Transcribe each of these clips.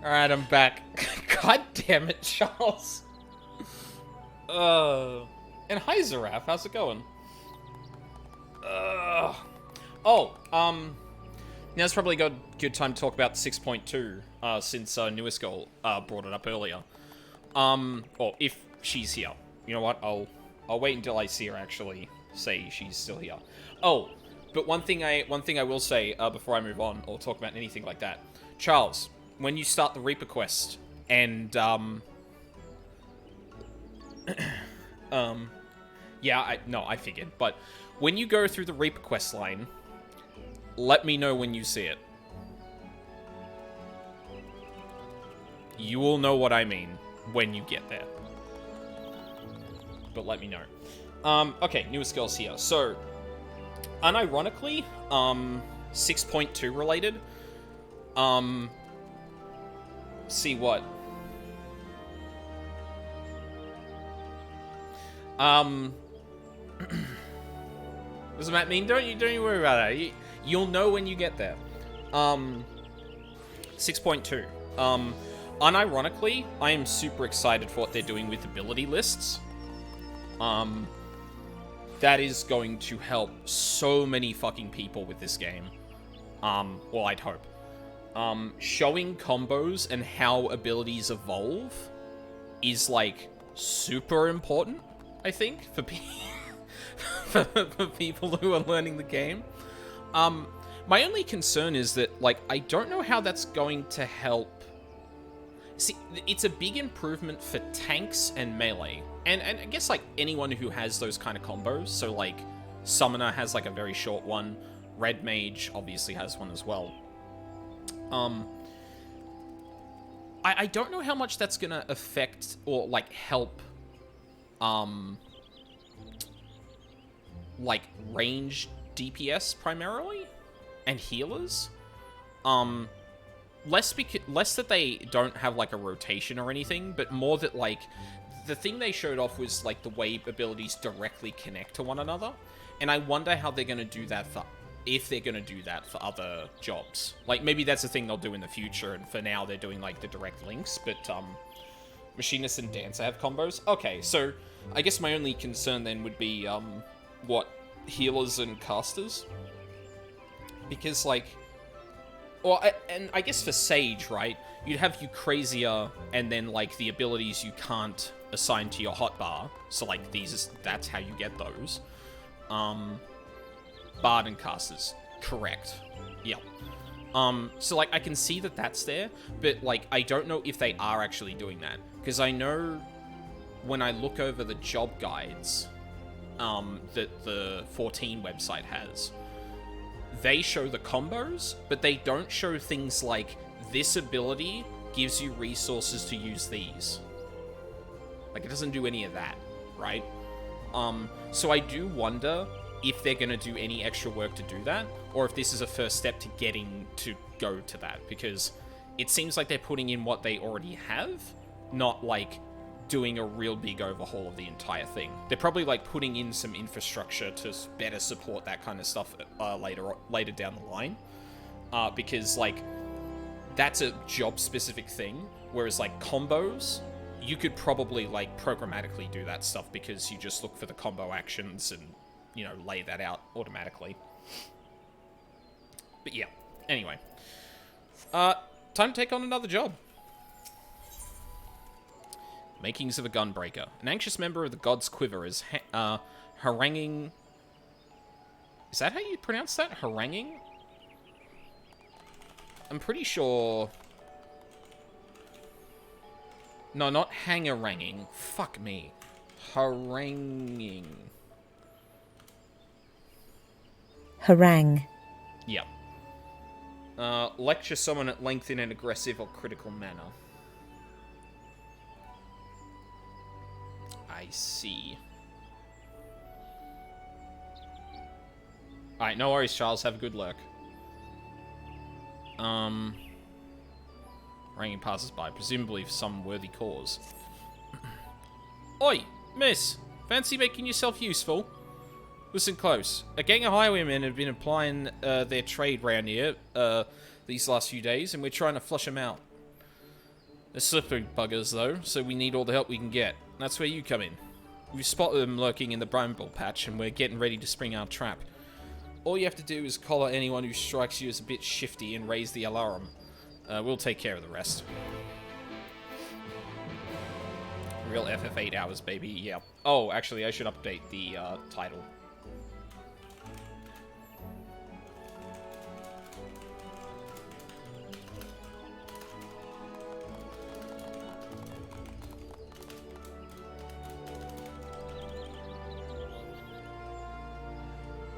Alright, I'm back. God damn it, Charles. And hi, Zaraf. How's it going? Now's probably a good time to talk about 6.2, since Newest Girl brought it up earlier. Or if she's here. You know what? I'll wait until I see her actually say she's still here. Oh, but one thing I will say before I move on or talk about anything like that, Charles, when you start the Reaper quest and yeah, I figured, but when you go through the Reaper quest line, let me know when you see it. You will know what I mean when you get there. But let me know. Okay, Newest Girl's here. So, unironically, 6.2 related. See what? Doesn't that mean? Don't you worry about that. You'll know when you get there. 6.2. Unironically, I am super excited for what they're doing with ability lists. That is going to help so many fucking people with this game. Well, I'd hope. Showing combos and how abilities evolve is, like, super important, I think, for people who are learning the game. My only concern is that, like, I don't know how that's going to help. See, it's a big improvement for tanks and melee. And I guess, like, anyone who has those kind of combos. So, like, Summoner has, like, a very short one. Red Mage obviously has one as well. I don't know how much that's gonna affect or, like, help, like, range DPS primarily and healers. Less that they don't have, like, a rotation or anything, but more that, like, the thing they showed off was, like, the way abilities directly connect to one another. And I wonder how they're gonna do that if they're gonna do that for other jobs. Like, maybe that's a thing they'll do in the future, and for now they're doing, like, the direct links, but, Machinist and Dancer have combos. Okay, so I guess my only concern then would be, what, healers and casters? Because, like, and I guess for Sage, right, you'd have Eucrasia, and then, like, the abilities you can't assign to your hotbar, so, like, that's how you get those. Bard and casters, correct. Yeah. So, like, I can see that that's there, but, like, I don't know if they are actually doing that. Because I know when I look over the job guides that the 14 website has, they show the combos, but they don't show things like, this ability gives you resources to use these. Like, it doesn't do any of that, right? So I do wonder if they're going to do any extra work to do that, or if this is a first step to getting to go to that, because it seems like they're putting in what they already have, not, like, doing a real big overhaul of the entire thing. They're probably, like, putting in some infrastructure to better support that kind of stuff later down the line, because, like, that's a job-specific thing, whereas, like, combos, you could probably, like, programmatically do that stuff because you just look for the combo actions and, you know, lay that out automatically. But yeah, anyway. Time to take on another job. Makings of a Gunbreaker. An anxious member of the God's Quiver is haranguing... Is that how you pronounce that? Haranguing? I'm pretty sure... No, not haranguing. Fuck me. Haranguing. Harangue. Yep. Lecture someone at length in an aggressive or critical manner. I see. Alright, no worries, Charles. Have a good lurk. Haranguing passers-by, presumably for some worthy cause. Oi, miss! Fancy making yourself useful? Listen close. A gang of highwaymen have been applying their trade round here these last few days, and we're trying to flush them out. They're slippery buggers, though, so we need all the help we can get. That's where you come in. We've spotted them lurking in the bramble patch, and we're getting ready to spring our trap. All you have to do is collar anyone who strikes you as a bit shifty and raise the alarm. We'll take care of the rest. Real FF8 hours, baby. Yeah. Oh, actually, I should update the title.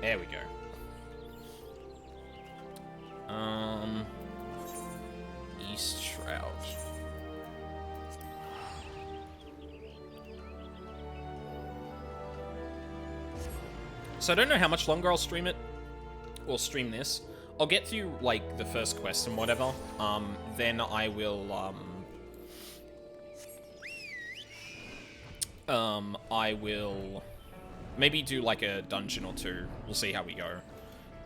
There we go. East Shroud. So I don't know how much longer I'll stream it, or stream this. I'll get through, like, the first quest and whatever. Then I will, I will maybe do, like, a dungeon or two. We'll see how we go.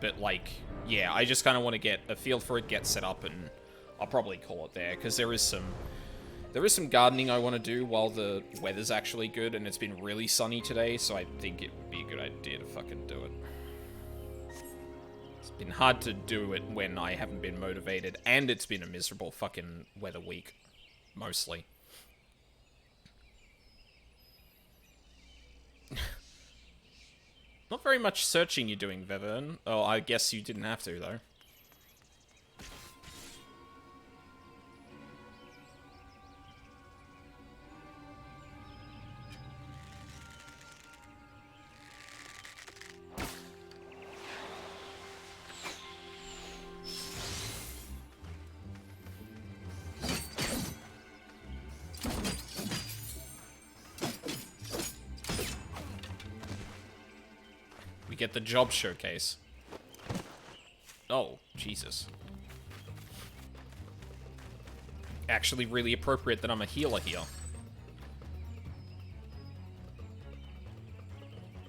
But, like, yeah, I just kind of want to get a feel for it, get set up, and I'll probably call it there, because there is some gardening I want to do while the weather's actually good, and it's been really sunny today, so I think it would be a good idea to fucking do it. It's been hard to do it when I haven't been motivated, and it's been a miserable fucking weather week, mostly. Not very much searching you're doing, Vevern. Oh, I guess you didn't have to, though. Get the job showcase. Oh, Jesus. Actually really appropriate that I'm a healer here.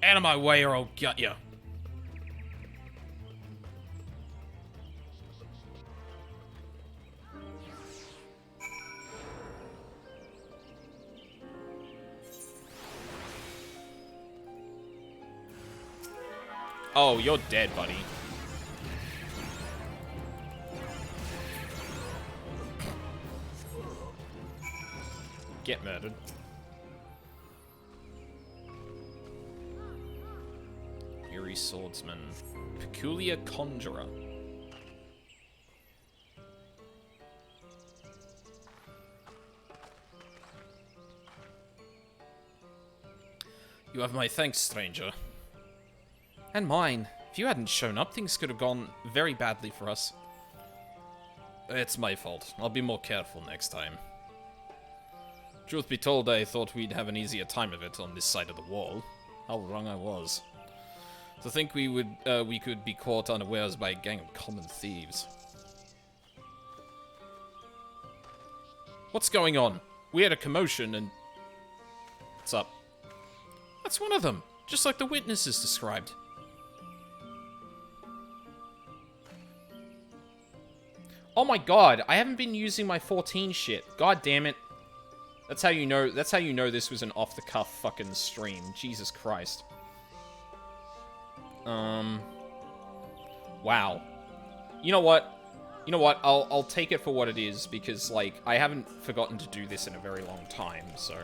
Out of my way or I'll gut ya. Oh, you're dead, buddy. Get murdered. Eerie Swordsman. Peculiar Conjurer. You have my thanks, stranger. And mine. If you hadn't shown up, things could have gone very badly for us. It's my fault. I'll be more careful next time. Truth be told, I thought we'd have an easier time of it on this side of the wall. How wrong I was. To think we could be caught unawares by a gang of common thieves. What's going on? We had a commotion and... What's up? That's one of them, just like the witnesses described. Oh my god, I haven't been using my 14 shit. God damn it. That's how you know this was an off-the-cuff fucking stream. Jesus Christ. Wow. You know what? I'll take it for what it is, because, like, I haven't forgotten to do this in a very long time, so...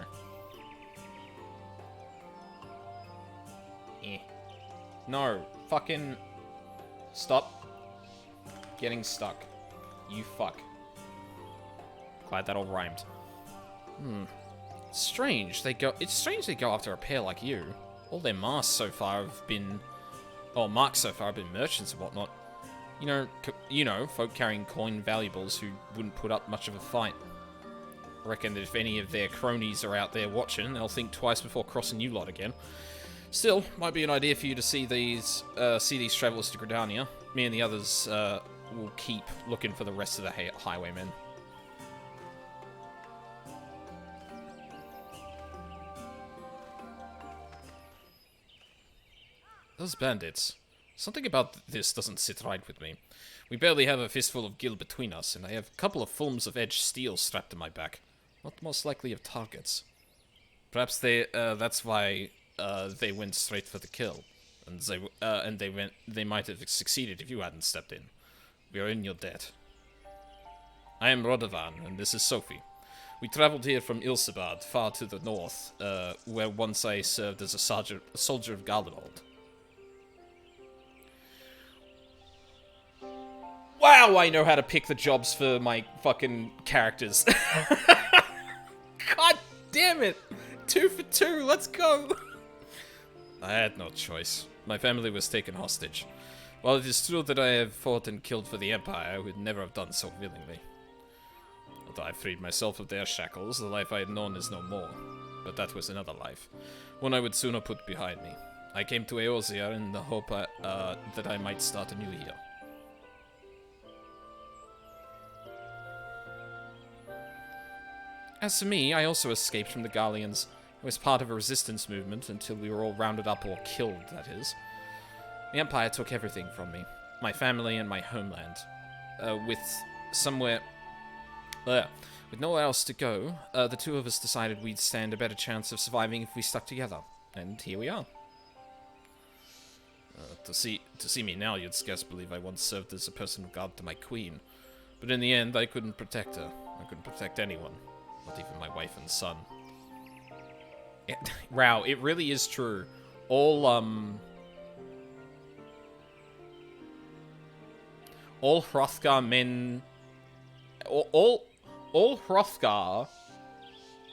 Eh. No. Fucking... Stop. Getting stuck. You fuck. Glad that all rhymed. It's strange they go after a pair like you. All their masks so far have been... Or marks so far have been merchants and whatnot. You know, folk carrying coin valuables who wouldn't put up much of a fight. I reckon that if any of their cronies are out there watching, they'll think twice before crossing you lot again. Still, might be an idea for you to see these travelers to Gridania. Me and the others will keep looking for the rest of the highwaymen. Those bandits. Something about this doesn't sit right with me. We barely have a fistful of gil between us, and I have a couple of forms of edged steel strapped to my back. Not the most likely of targets. Perhaps that's why, they went straight for the kill. And they might have succeeded if you hadn't stepped in. We are in your debt. I am Rodovan, and this is Sophie. We traveled here from Ilsebad, far to the north, where once I served as a soldier of Garlemald. Wow, I know how to pick the jobs for my fucking characters. God damn it! 2 for 2, let's go! I had no choice. My family was taken hostage. While it is true that I have fought and killed for the Empire, I would never have done so willingly. Although I freed myself of their shackles, the life I had known is no more. But that was another life. One I would sooner put behind me. I came to Eorzea in the hope that I might start anew here. As for me, I also escaped from the Garleans. I was part of a resistance movement until we were all rounded up or killed, that is. The Empire took everything from me. My family and my homeland. With nowhere else to go, the two of us decided we'd stand a better chance of surviving if we stuck together. And here we are. To see me now, you'd scarce believe I once served as a personal guard to my queen. But in the end, I couldn't protect her. I couldn't protect anyone. Not even my wife and son. Wow, it really is true. All Hrothgar men... All Hrothgar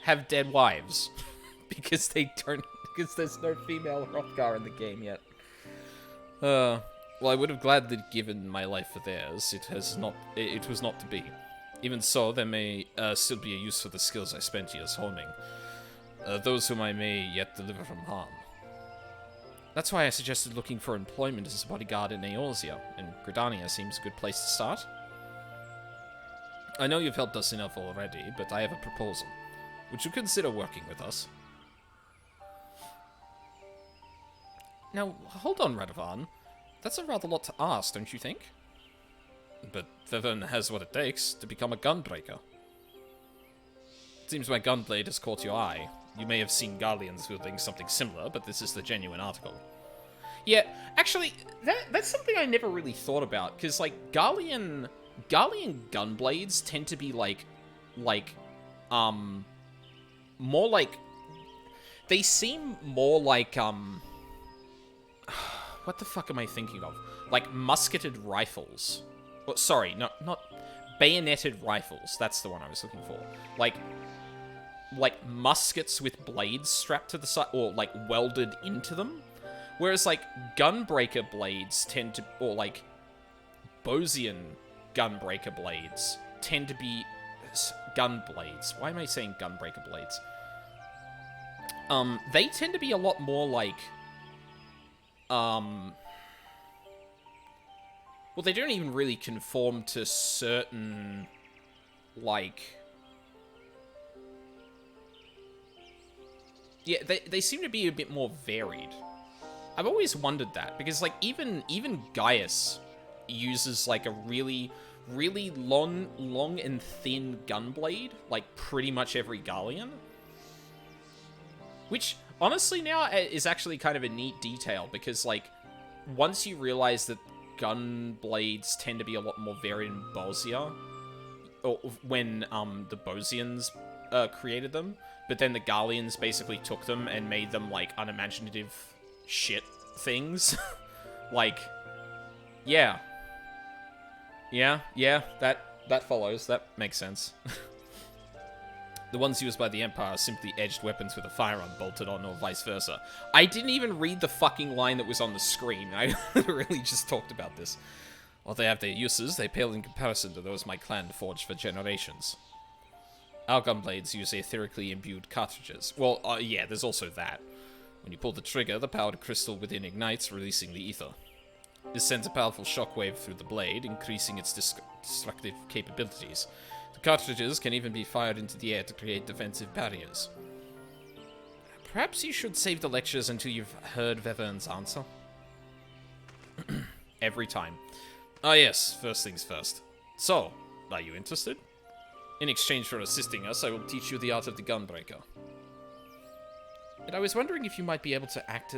have dead wives. because there's no female Hrothgar in the game yet. Well, I would have gladly given my life for theirs. It was not to be. Even so, there may still be a use for the skills I spent years honing. Those whom I may yet deliver from harm. That's why I suggested looking for employment as a bodyguard in Eorzea, and Gridania seems a good place to start. I know you've helped us enough already, but I have a proposal. Would you consider working with us? Now, hold on, Radovan. That's a rather lot to ask, don't you think? But Vivern has what it takes to become a gunbreaker. It seems my gunblade has caught your eye. You may have seen Garleans wielding something similar, but this is the genuine article. Yeah, actually, that's something I never really thought about, because, like, Garlean gunblades tend to be, more like... They seem more like, what the fuck am I thinking of? Like, musketed rifles. Oh, sorry, not bayoneted rifles. That's the one I was looking for. Like muskets with blades strapped to the side, or, like, welded into them. Whereas, like, gunbreaker blades tend to, or, like, Bosian gunbreaker blades tend to be gun blades. Why am I saying gunbreaker blades? They tend to be a lot more like, well, they don't even really conform to certain, like... Yeah, they seem to be a bit more varied. I've always wondered that, because, like, even Gaius uses, like, a really long and thin gunblade, like, pretty much every Garlean. Which, honestly, now is actually kind of a neat detail, because, like, once you realize that gun blades tend to be a lot more varied in Bosia, or when the Bosians created them, but then the Garleans basically took them and made them, like, unimaginative shit things. Like, yeah, that follows. That makes sense. The ones used by the Empire are simply edged weapons with a firearm bolted on, or vice versa. I didn't even read the fucking line that was on the screen. I literally just talked about this. While they have their uses, they pale in comparison to those my clan forged for generations. Our gunblades use etherically imbued cartridges. Well, yeah, there's also that. When you pull the trigger, the powdered crystal within ignites, releasing the ether. This sends a powerful shockwave through the blade, increasing its destructive capabilities. The cartridges can even be fired into the air to create defensive barriers. Perhaps you should save the lectures until you've heard Vevern's answer. Every time. Ah, yes. First things first. So, are you interested? In exchange for assisting us, I will teach you the art of the gunbreaker. And I was wondering if you might be able to act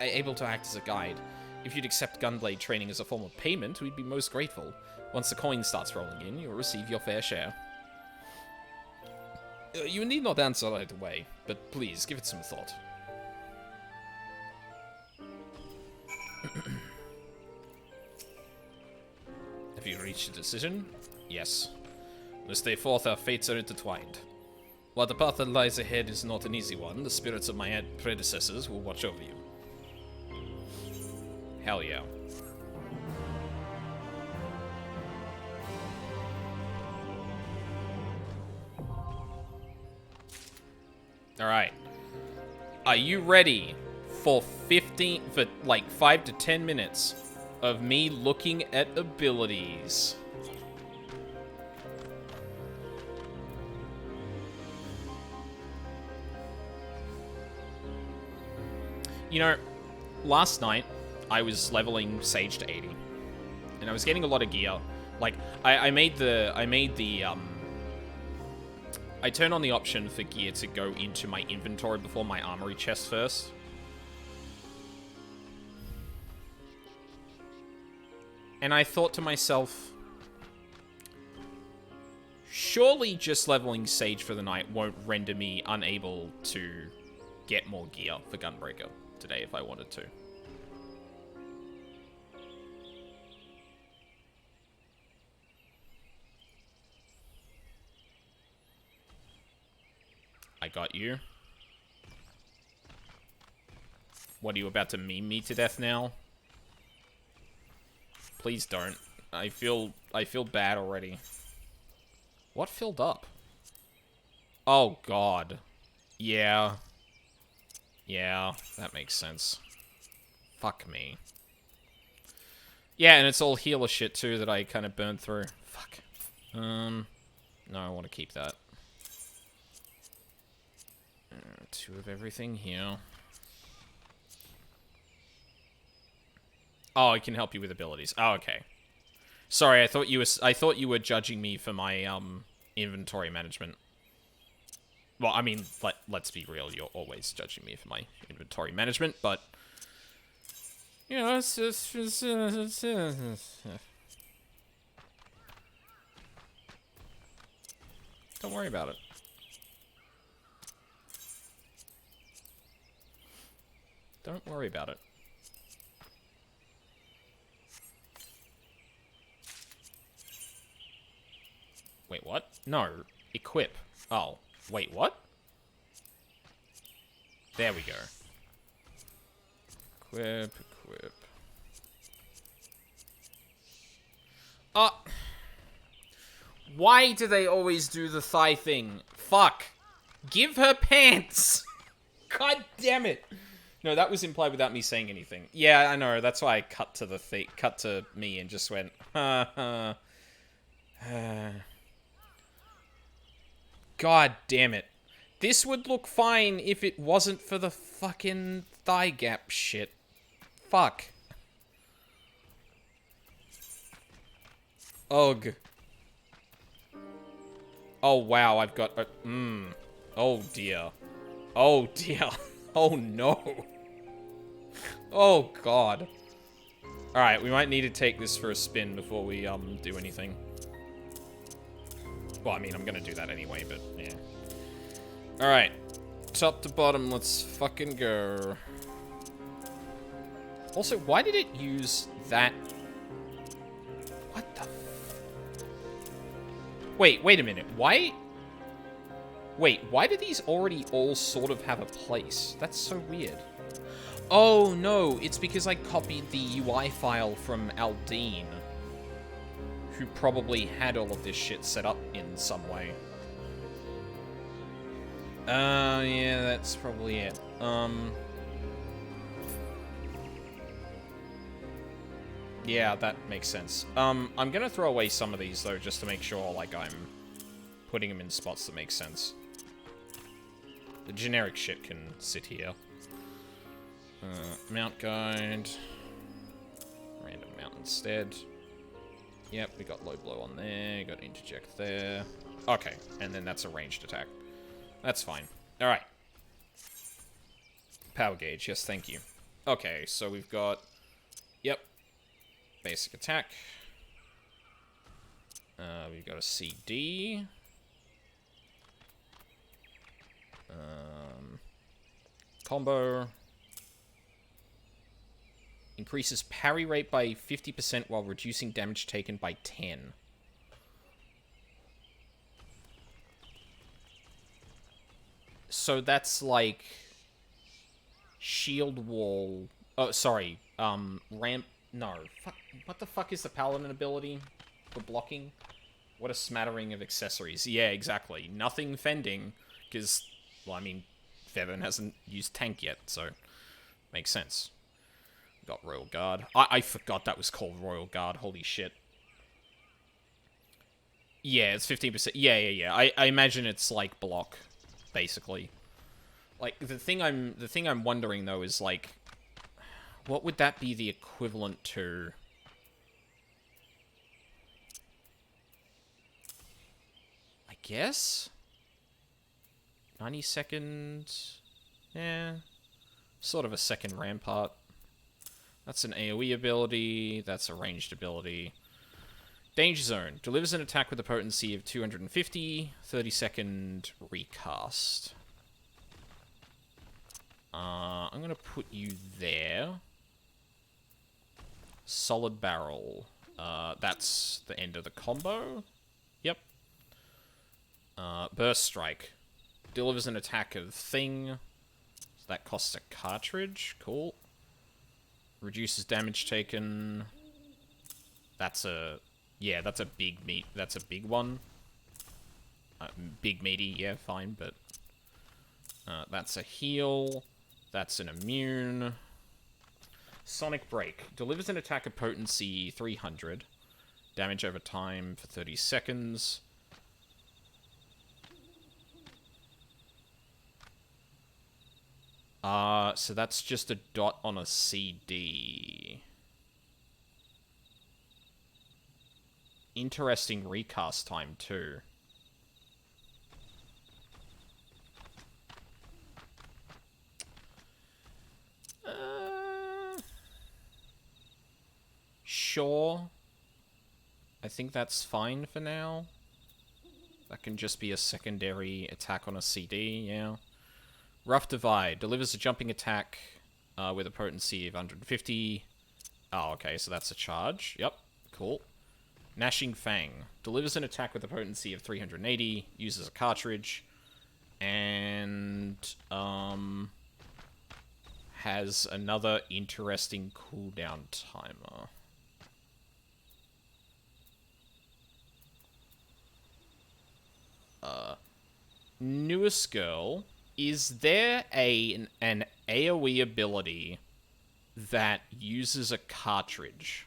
as a guide. If you'd accept gunblade training as a form of payment, we'd be most grateful. Once the coin starts rolling in, you'll receive your fair share. You need not answer right away, but please, give it some thought. Have you reached a decision? Yes. This day forth, our fates are intertwined. While the path that lies ahead is not an easy one, the spirits of my predecessors will watch over you. Hell yeah. Alright. Are you ready for 5 to 10 minutes of me looking at abilities? You know, last night, I was leveling Sage to 80. And I was getting a lot of gear. Like, I turned on the option for gear to go into my inventory before my armory chest first. And I thought to myself, surely just leveling Sage for the night won't render me unable to get more gear for Gunbreaker today if I wanted to. I got you. What, are you about to meme me to death now? Please don't. I feel bad already. What filled up? Oh, God. Yeah. Yeah, that makes sense. Fuck me. Yeah, and it's all healer shit, too, that I kind of burned through. Fuck. No, I want to keep that. 2 of everything here. Oh, I can help you with abilities. Oh, okay. Sorry, I thought you were judging me for my inventory management. Well, I mean, let's be real. You're always judging me for my inventory management, but you know, don't worry about it. Don't worry about it. Wait, what? No. Equip. Oh. Wait, what? There we go. Equip. Why do they always do the thigh thing? Fuck. Give her pants! God damn it. No, that was implied without me saying anything. Yeah, I know. That's why I cut to me and just went, God damn it. This would look fine if it wasn't for the fucking thigh gap shit. Fuck. Ugh. Oh, wow, I've got a... Oh, dear. Oh, dear. Oh, no. Oh, God. Alright, we might need to take this for a spin before we, do anything. Well, I mean, I'm gonna do that anyway, but, yeah. Alright. Top to bottom, let's fucking go. Also, why did it use that... What the... Wait a minute. Why... Wait, why do these already all sort of have a place? That's so weird. Oh, no, it's because I copied the UI file from Aldine, who probably had all of this shit set up in some way. Yeah, that's probably it. Yeah, that makes sense. I'm gonna throw away some of these, though, just to make sure, like, I'm putting them in spots that make sense. The generic shit can sit here. Mount guide. Random mount instead. Yep, we got low blow on there. Got interject there. Okay, and then that's a ranged attack. That's fine. Alright. Power gauge, yes, thank you. Okay, so we've got... Yep. Basic attack. We've got a CD. Combo. Increases parry rate by 50% while reducing damage taken by 10. So that's like... Shield wall... Oh, sorry. Ramp... No. Fuck. What the fuck is the paladin ability for blocking? What a smattering of accessories. Yeah, exactly. Nothing fending, because, well, I mean, Fevin hasn't used tank yet, so makes sense. Got Royal Guard. I forgot that was called Royal Guard. Holy shit. Yeah, it's 15%. Yeah. I imagine it's like block, basically. Like the thing I'm wondering though is like, what would that be the equivalent to? I guess 90 seconds. Yeah, sort of a second rampart. That's an AoE ability. That's a ranged ability. Danger Zone. Delivers an attack with a potency of 250. 30-second recast. I'm going to put you there. Solid Barrel. That's the end of the combo. Yep. Burst Strike. Delivers an attack of Thing. So that costs a cartridge. Cool. Reduces damage taken. That's a... Yeah, that's a big meat. That's a big one. Big meaty, yeah, fine, but... that's a heal. That's an immune. Sonic Break. Delivers an attack of potency 300. Damage over time for 30 seconds. So that's just a dot on a CD. Interesting recast time, too. Sure. I think that's fine for now. That can just be a secondary attack on a CD, yeah. Rough Divide. Delivers a jumping attack with a potency of 150. Oh, okay, so that's a charge. Yep, cool. Gnashing Fang. Delivers an attack with a potency of 380. Uses a cartridge. And, has another interesting cooldown timer. Newest Girl. Is there an AoE ability that uses a cartridge?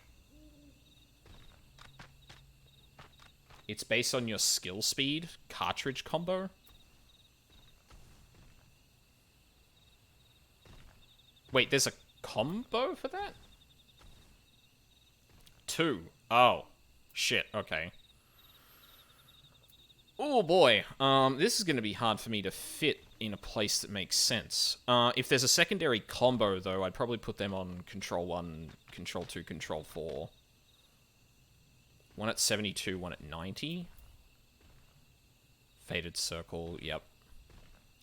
It's based on your skill speed. Cartridge combo? Wait, there's a combo for that? 2. Oh. Shit, okay. Oh boy, this is going to be hard for me to fit in a place that makes sense. If there's a secondary combo, though, I'd probably put them on Control 1, Control 2, Control 4. One at 72, one at 90. Faded Circle, yep.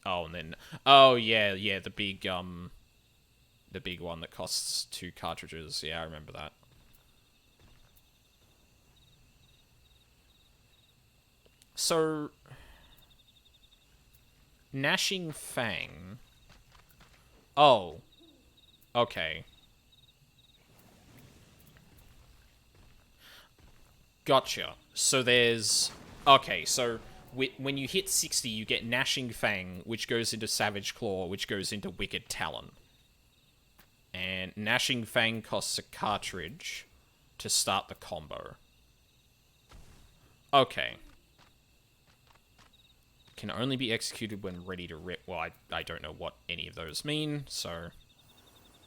Oh, and then... Oh, yeah, the big one that costs 2 cartridges. Yeah, I remember that. So, Gnashing Fang. Oh. Okay. Gotcha. So there's... Okay, so when you hit 60, you get Gnashing Fang, which goes into Savage Claw, which goes into Wicked Talon. And Gnashing Fang costs a cartridge to start the combo. Okay. Can only be executed when ready to rip. Well, I don't know what any of those mean, so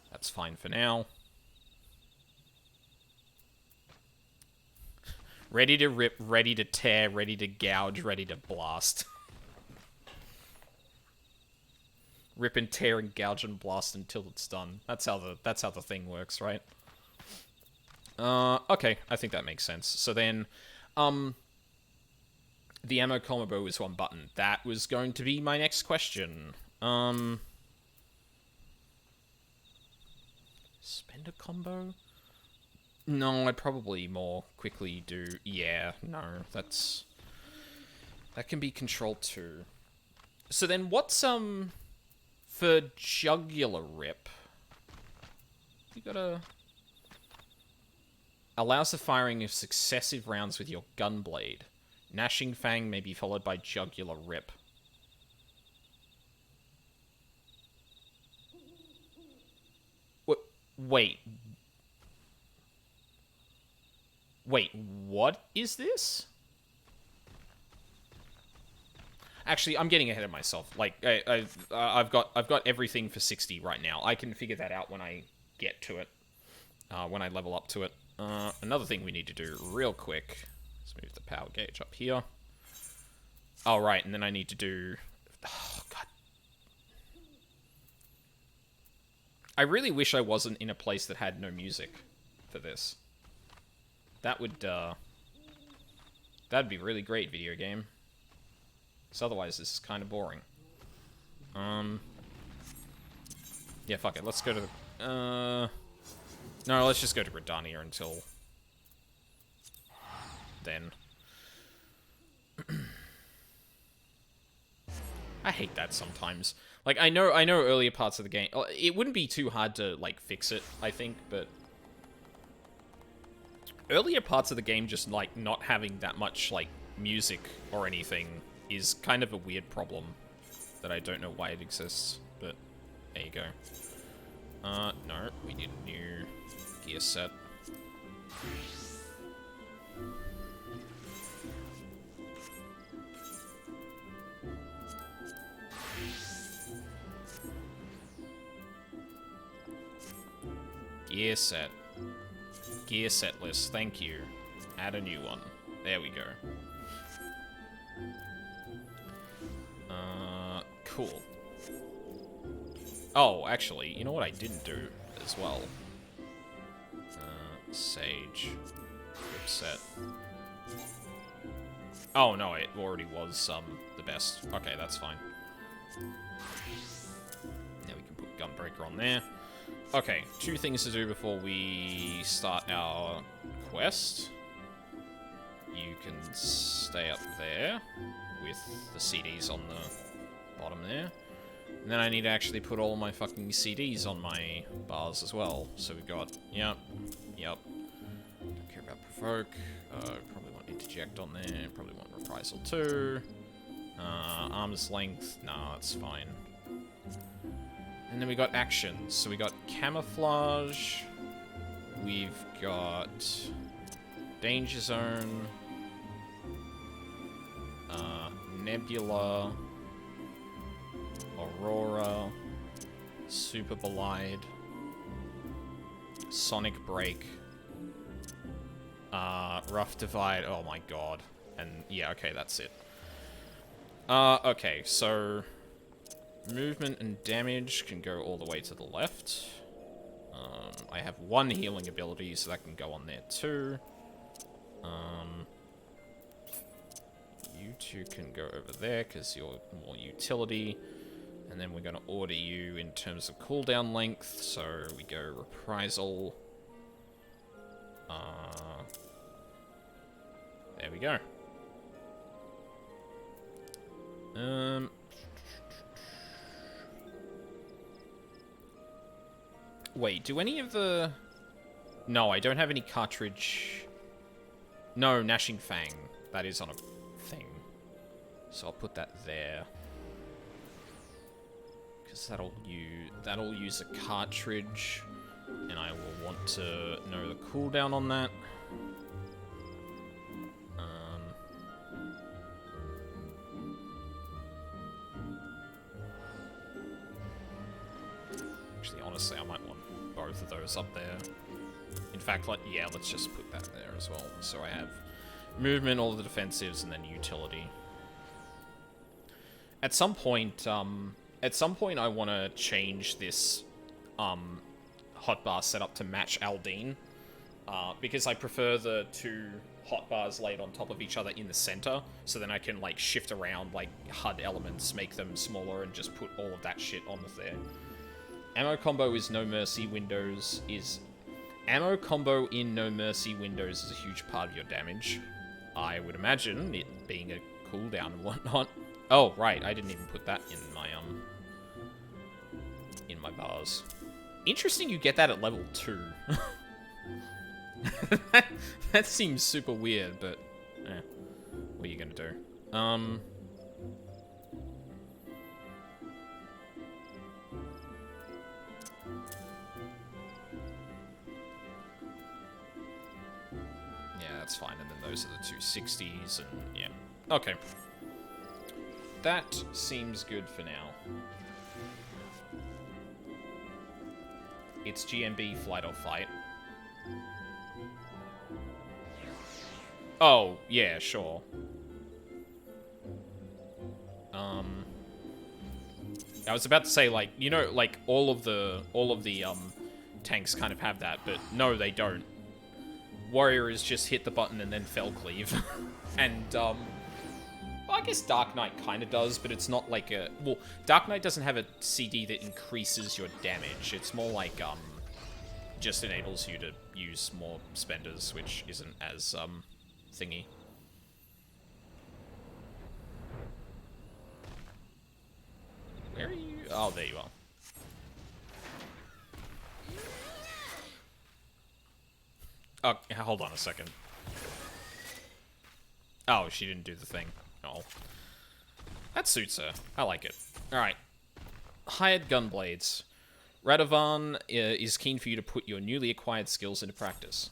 that's fine for now. Ready to rip, ready to tear, ready to gouge, ready to blast. Rip and tear and gouge and blast until it's done. That's how the thing works, right? Okay, I think that makes sense. So then, the ammo combo is one button. That was going to be my next question. Spend a combo? No, I'd probably more quickly do... Yeah, no, that can be controlled too. So then what's, for jugular rip? You gotta... Allows the firing of successive rounds with your gun blade. Gnashing Fang may be followed by jugular rip. Wait. Wait, what is this? Actually, I'm getting ahead of myself. Like, I've got everything for 60 right now. I can figure that out when I get to it. When I level up to it. Another thing we need to do real quick. Let's move the power gauge up here. Oh, right, and then I need to do... Oh, God. I really wish I wasn't in a place that had no music for this. That would, that'd be really great, video game. Because otherwise, this is kind of boring. Yeah, fuck it. Let's go to... No, let's just go to Gridania until... then. I hate that sometimes. Like, I know earlier parts of the game... It wouldn't be too hard to, like, fix it, I think, but... Earlier parts of the game just, like, not having that much, like, music or anything is kind of a weird problem that I don't know why it exists, but there you go. No, we need a new gear set. Gear set. Gear set list, thank you. Add a new one. There we go. Cool. Oh, actually, you know what I didn't do as well? Sage. Grip set. Oh, no, it already was, the best. Okay, that's fine. Now we can put Gunbreaker on there. Okay, 2 things to do before we start our quest. You can stay up there with the CDs on the bottom there. And then I need to actually put all my fucking CDs on my bars as well. So we've got, yep. Don't care about Provoke. Probably want Interject on there. Probably want Reprisal too. Arm's Length. Nah, it's fine. And then we got actions. So we got Camouflage. We've got Danger Zone. Nebula. Aurora. Super Bolide. Sonic Break. Rough Divide. Oh my god. And yeah, okay, that's it. Okay, so movement and damage can go all the way to the left. I have 1 healing ability, so that can go on there too. You 2 can go over there, because you're more utility. And then we're going to order you in terms of cooldown length, so we go Reprisal. There we go. Wait, do any of the... No, I don't have any cartridge... No, Gnashing Fang. That is on a thing. So I'll put that there. Because that'll use a cartridge. And I will want to know the cooldown on that. Actually, honestly, I might want both of those up there. In fact, let's just put that there as well. So I have movement, all the defensives, and then utility. At some point I want to change this hotbar setup to match Aldine, because I prefer the two hotbars laid on top of each other in the center, so then I can like shift around like HUD elements, make them smaller, and just put all of that shit on there. Ammo combo is No Mercy windows is... Ammo combo in No Mercy windows is a huge part of your damage. I would imagine it being a cooldown and whatnot. Oh, right, I didn't even put that in my bars. Interesting you get that at level 2. that seems super weird, but what are you gonna do? Yeah, that's fine, and then those are the 260s, and yeah. Okay. That seems good for now. It's GMB flight or fight. Oh, yeah, sure. I was about to say, like, you know, like, all of the tanks kind of have that, but no, they don't. Warrior is just hit the button and then fell cleave. And, well, I guess Dark Knight kind of does, but it's not like a... Well, Dark Knight doesn't have a CD that increases your damage. It's more like, just enables you to use more spenders, which isn't as, thingy. Where are you? Oh, there you are. Oh, hold on a second. Oh, she didn't do the thing. Oh. That suits her. I like it. Alright. Hired Gunblades. Radovan is keen for you to put your newly acquired skills into practice.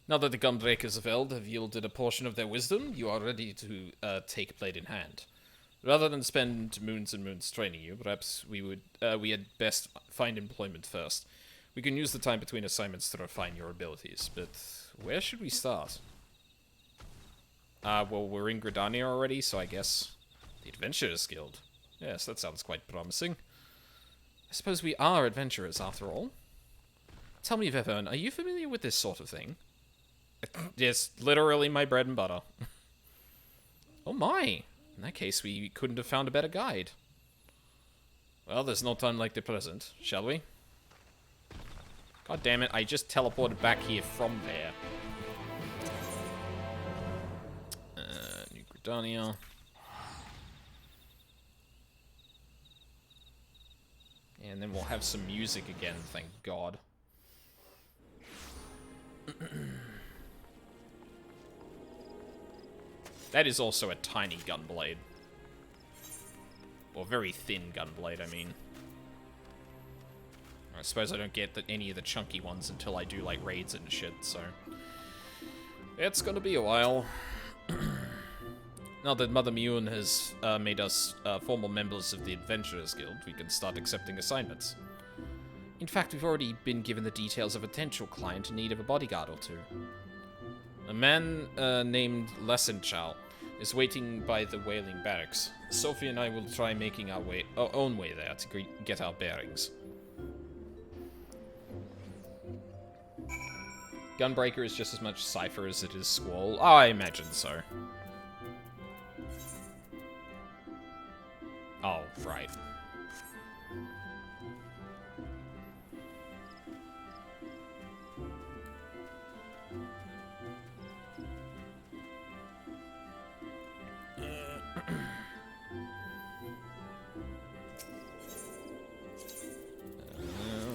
Now that the Gunbreakers of Eld have yielded a portion of their wisdom, you are ready to take blade in hand. Rather than spend moons and moons training you, perhaps we had best find employment first. We can use the time between assignments to refine your abilities, but where should we start? Well, we're in Gridania already, so I guess the Adventurers Guild. Yes, that sounds quite promising. I suppose we are adventurers, after all. Tell me, Vevern, are you familiar with this sort of thing? Yes, literally my bread and butter. Oh my! In that case, we couldn't have found a better guide. Well, there's no time like the present, shall we? God damn it, I just teleported back here from there. New Gridania. And then we'll have some music again, thank God. That is also a tiny gunblade. Or very thin gunblade, I mean. I suppose I don't get any of the chunky ones until I do, like, raids and shit, so... It's gonna be a while. Now that Mother Mune has made us formal members of the Adventurers Guild, we can start accepting assignments. In fact, we've already been given the details of a potential client in need of a bodyguard or two. A man named Lessenchow is waiting by the Wailing Barracks. Sophie and I will try making our own way there to get our bearings. Gunbreaker is just as much Cypher as it is Squall. Oh, I imagine so. Oh, right.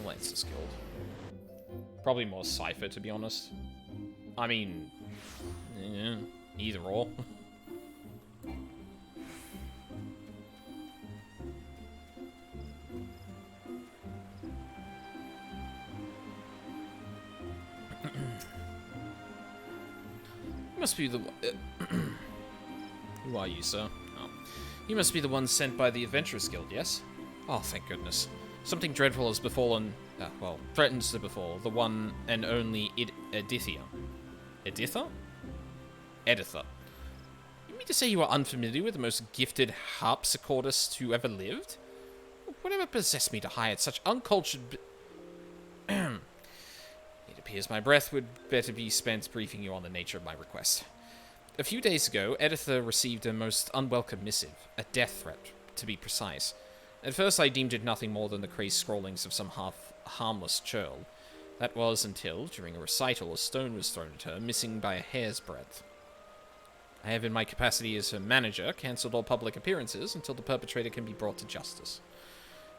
Lancer's Guild. Probably more Cypher, to be honest. I mean, yeah, either or. You must be the... Who are you, sir? Oh. You must be the one sent by the Adventurers Guild, yes? Oh, thank goodness. Something dreadful has befallen... well, threatens to befall the one and only Adithia. Editha? Editha. You mean to say you are unfamiliar with the most gifted harpsichordist who ever lived? Whatever possessed me to hire such uncultured... It appears my breath would better be spent briefing you on the nature of my request. A few days ago, Editha received a most unwelcome missive, a death threat, to be precise. At first I deemed it nothing more than the crazed scrawlings of some half-harmless churl. That was until, during a recital, a stone was thrown at her, missing by a hair's breadth. I have, in my capacity as her manager, cancelled all public appearances until the perpetrator can be brought to justice.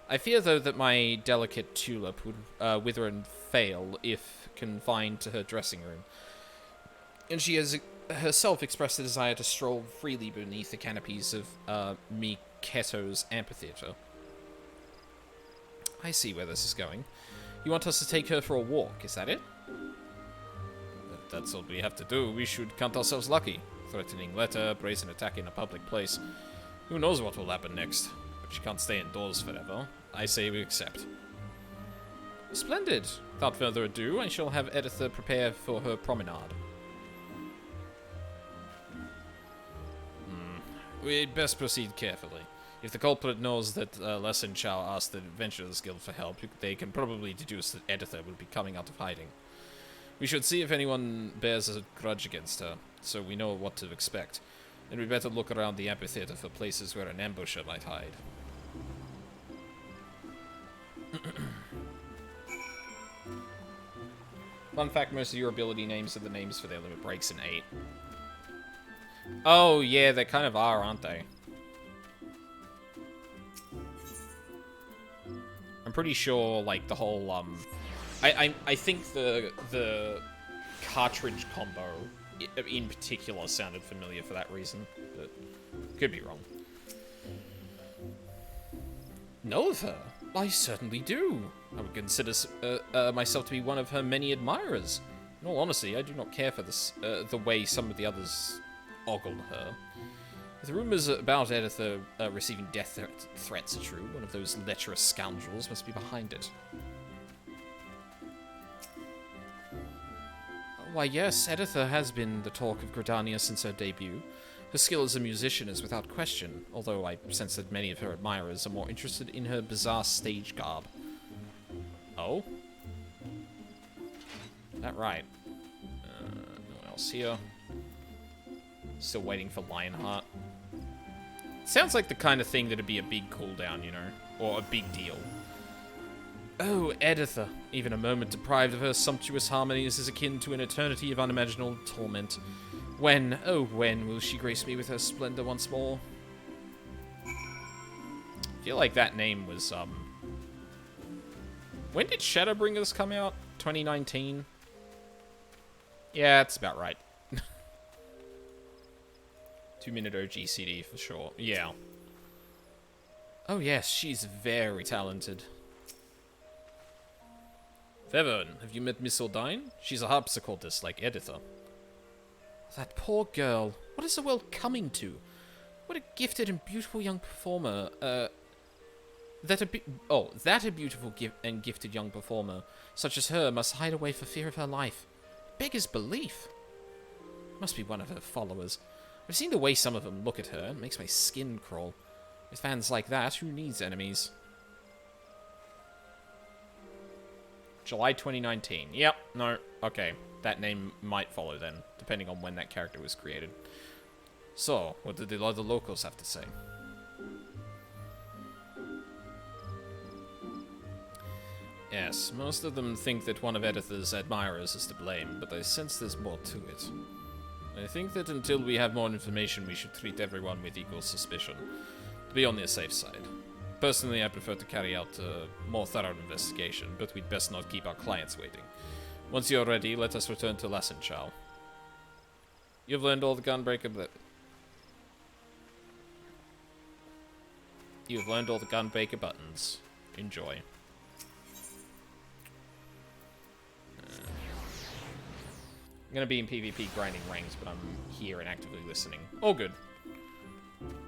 I fear, though, that my delicate tulip would wither and fail if confined to her dressing room, and she has herself expressed a desire to stroll freely beneath the canopies of Miketo's amphitheater. I see where this is going. You want us to take her for a walk, is that it? If that's all we have to do, we should count ourselves lucky. Threatening letter, brazen attack in a public place. Who knows what will happen next? But she can't stay indoors forever. I say we accept. Splendid. Without further ado, I shall have Editha prepare for her promenade. We'd best proceed carefully. If the culprit knows that Lesson Chow asked the Adventurers Guild for help, they can probably deduce that Editha will be coming out of hiding. We should see if anyone bears a grudge against her, so we know what to expect. And we better look around the amphitheater for places where an ambusher might hide. Fun fact, most of your ability names are the names for their limit breaks in 8. Oh, yeah, they kind of are, aren't they? I'm pretty sure, like, the whole, I think the cartridge combo in particular sounded familiar for that reason, but could be wrong. Know of her? I certainly do. I would consider myself to be one of her many admirers. In all honesty, I do not care for this, the way some of the others ogled her. If the rumors about Editha receiving death threats are true, one of those lecherous scoundrels must be behind it. Why yes, Editha has been the talk of Gridania since her debut. Her skill as a musician is without question, although I sense that many of her admirers are more interested in her bizarre stage garb. Oh? That right. No one else here. Still waiting for Lionheart. Sounds like the kind of thing that'd be a big cooldown, you know? Or a big deal. Oh, Editha. Even a moment deprived of her sumptuous harmonies is akin to an eternity of unimaginable torment. When, oh when, will she grace me with her splendor once more? I feel like that name was, When did Shadowbringers come out? 2019? Yeah, that's about right. 2-minute OG CD for sure. Yeah. Oh yes, she's very talented. Fevern, have you met Miss Ordine? She's a harpsichordist like Editha. That poor girl. What is the world coming to? What a gifted and beautiful young performer. That a beautiful and gifted young performer, such as her, must hide away for fear of her life. Beggars belief. Must be one of her followers. I've seen the way some of them look at her. It makes my skin crawl. With fans like that, who needs enemies? July 2019. Yep, no, okay. That name might follow then, depending on when that character was created. So, what did the other locals have to say? Yes, most of them think that one of Editha's admirers is to blame, but I sense there's more to it. I think that until we have more information, we should treat everyone with equal suspicion, to be on the safe side. Personally, I prefer to carry out a more thorough investigation, but we'd best not keep our clients waiting. Once you're ready, let us return to Lesson Chow. You've learned all the gunbreaker buttons. Enjoy. I'm gonna be in PvP grinding ranks, but I'm here and actively listening. All good.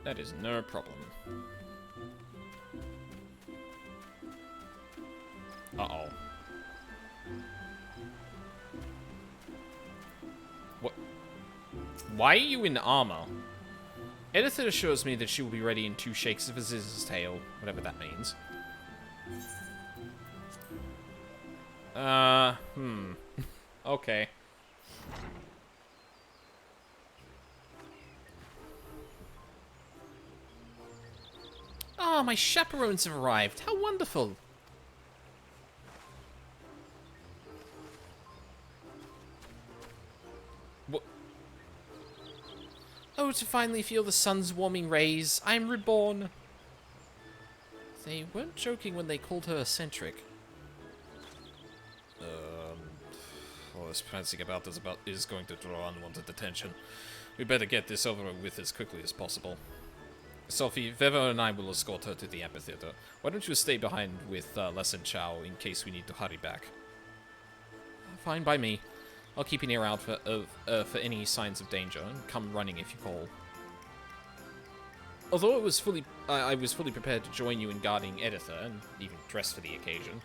That is no problem. Uh-oh. Why are you in armor? Editha assures me that she will be ready in 2 shakes of a scissors tail, whatever that means. Okay. Oh, my chaperones have arrived. How wonderful. What? Oh, to finally feel the sun's warming rays. I'm reborn. They weren't joking when they called her eccentric. All this prancing about is going to draw unwanted attention. We better get this over with as quickly as possible. Sophie, Vevo and I will escort her to the amphitheater. Why don't you stay behind with Les and Chow in case we need to hurry back? Fine by me. I'll keep an ear out for any signs of danger, and come running if you call. Although I was fully prepared to join you in guarding Editha, and even dress for the occasion,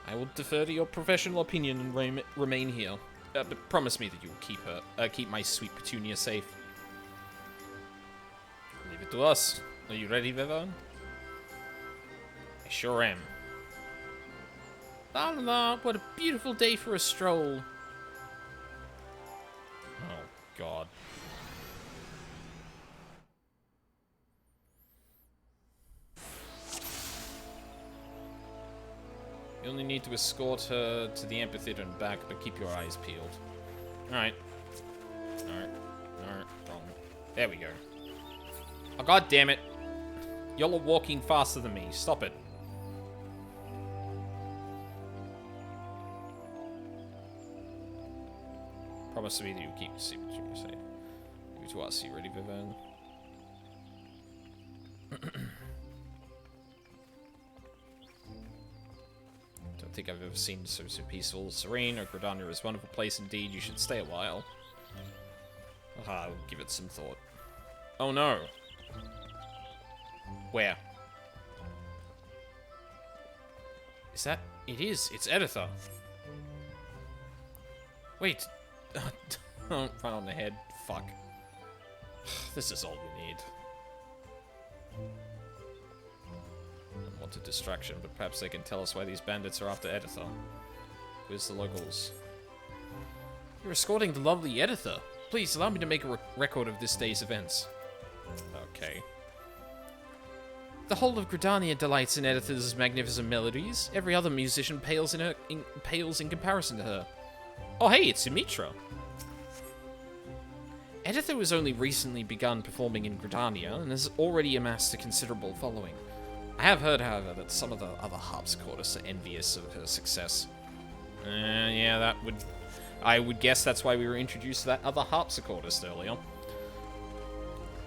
I will defer to your professional opinion and remain here. But promise me that you will keep my sweet Petunia safe. Leave it to us. Are you ready, Vivon? I sure am. La la la, what a beautiful day for a stroll. Oh, God. You only need to escort her to the amphitheater and back, but keep your eyes peeled. Alright. Alright. Wrong. There we go. Oh, God damn it. Y'all are walking faster than me. Stop it. Promise to me that you keep the secret you say. Leave it to us. You ready, Vivian? Don't think I've ever seen so peaceful, serene, or Gridania is a wonderful place indeed. You should stay a while. I'll give it some thought. Oh no. Where? Is that? It is. It's Editha. Wait. Don't run on the head. Fuck. This is all we need. Unwanted distraction, but perhaps they can tell us why these bandits are after Editha. Where's the locals? You're escorting the lovely Editha. Please allow me to make a record of this day's events. Okay. The whole of Gridania delights in Editha's magnificent melodies. Every other musician pales in comparison to her. Oh hey, it's Sumitra. Editha has only recently begun performing in Gridania and has already amassed a considerable following. I have heard, however, that some of the other harpsichordists are envious of her success. Yeah, I would guess that's why we were introduced to that other harpsichordist earlier.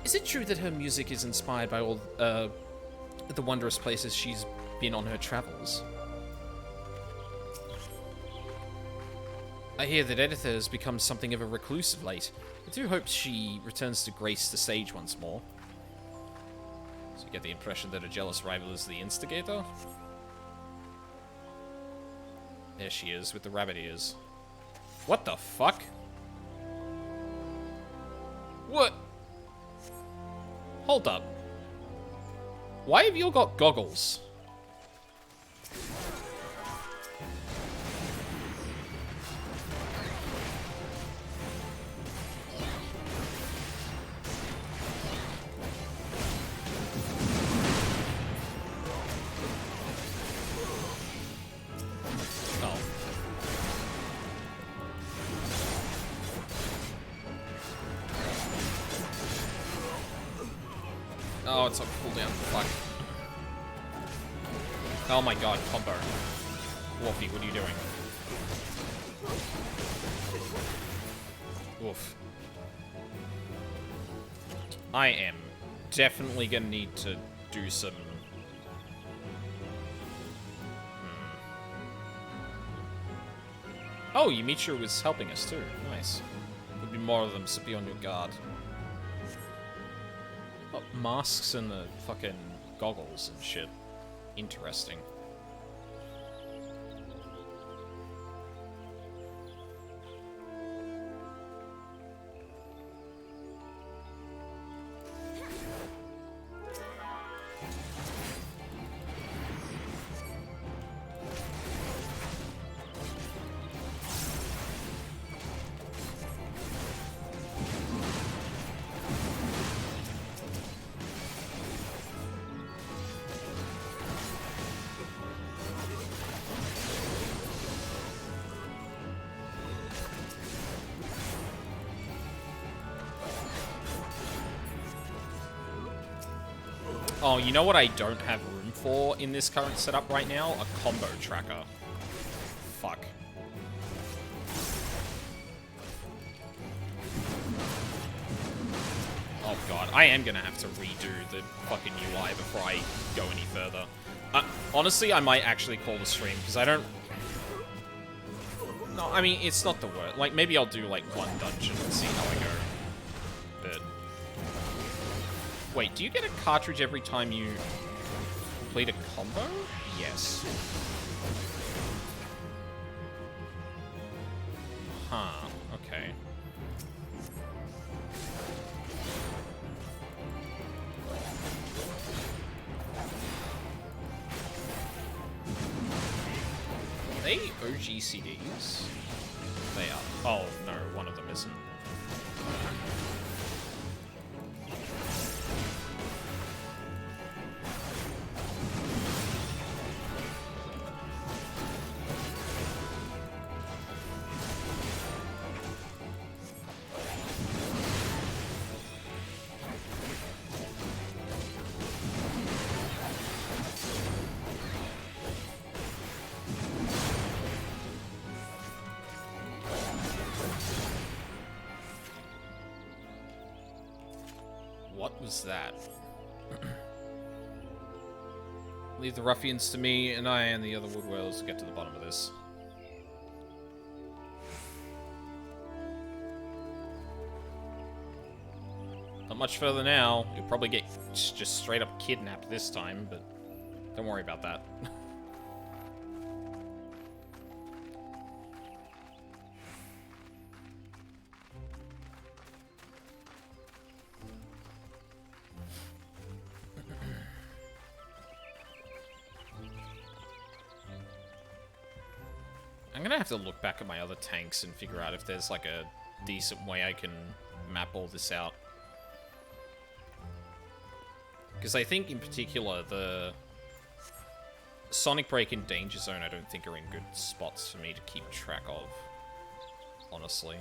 Is it true that her music is inspired by all the wondrous places she's been on her travels? I hear that Editha has become something of a recluse of late. I do hope she returns to grace the stage once more. So you get the impression that a jealous rival is the instigator? There she is, with the rabbit ears. What the fuck? What? Hold up. Why have you all got goggles? Oh, it's on cooldown. Fuck. Oh my god, combo. Wolfie, what are you doing? Oof. I am definitely gonna need to do some... Oh, Yumitra was helping us too. Nice. There'll be more of them, so be on your guard. What, masks and the fucking goggles and shit. Interesting. Oh, you know what I don't have room for in this current setup right now? A combo tracker. Fuck. Oh god, I am gonna have to redo the fucking UI before I go any further. Honestly, I might actually call the stream, because I don't... No, I mean, it's not the worst. Like, maybe I'll do, like, one dungeon and see how I go. But... Wait, do you get a cartridge every time you complete a combo? Yes. Huh, okay. Are they OG CDs? They are. Oh, no, one of them isn't. What was that? Leave the ruffians to me, and I and the other wood whalers will get to the bottom of this. Not much further now. You'll probably get just straight up kidnapped this time, but don't worry about that. I'm gonna have to look back at my other tanks and figure out if there's like a decent way I can map all this out. Because I think in particular the Sonic Break and Danger Zone I don't think are in good spots for me to keep track of, honestly.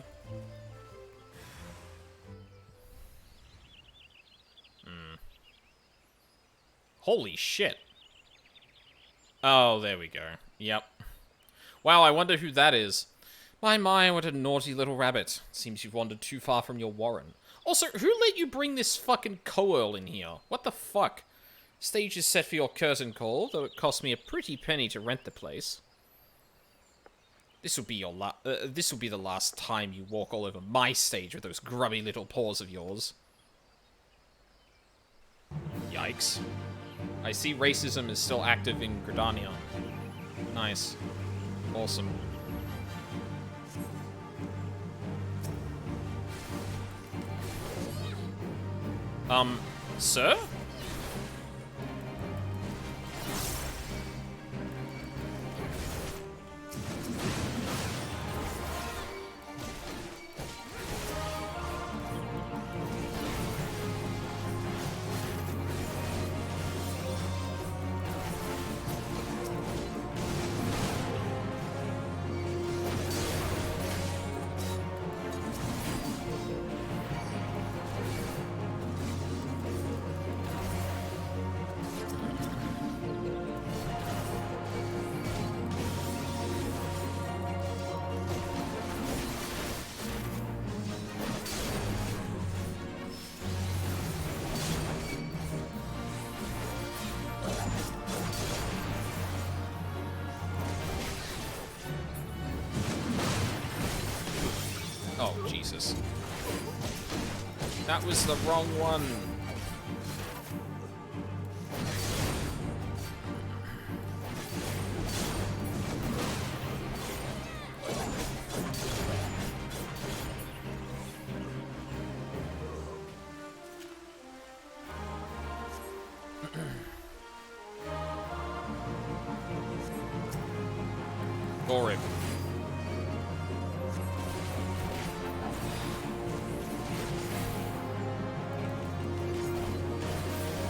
Holy shit. Oh, there we go. Yep. Wow, I wonder who that is. My, what a naughty little rabbit. Seems you've wandered too far from your warren. Also, who let you bring this fucking co-earl in here? What the fuck? Stage is set for your curtain call, though it cost me a pretty penny to rent the place. This will be your this will be the last time you walk all over my stage with those grubby little paws of yours. Yikes. I see racism is still active in Gridania. Nice. Awesome. Sir? Oh, Jesus. That was the wrong one. Gorib.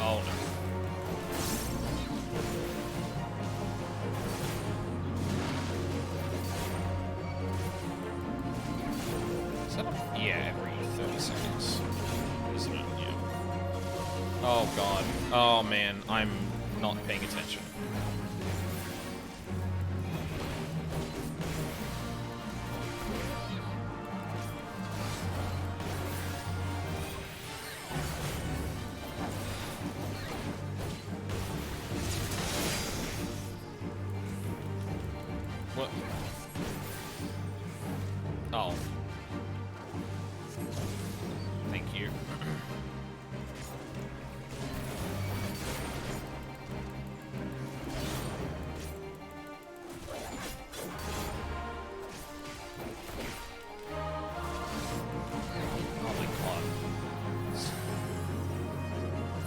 Oh no. Is that a... Yeah, every 30 seconds. Isn't it? Yeah. Oh god. Oh man, I'm not paying attention. What? Oh. Thank you. Oh my god.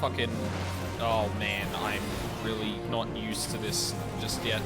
Fucking... Oh man, I'm really not used to this just yet.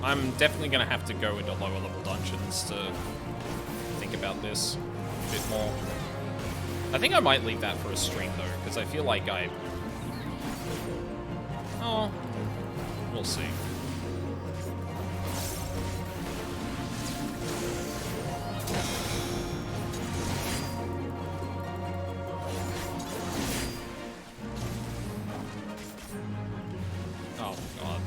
I'm definitely going to have to go into lower level dungeons to think about this a bit more. I think I might leave that for a stream though, because I feel like I... Oh, we'll see. Oh, God.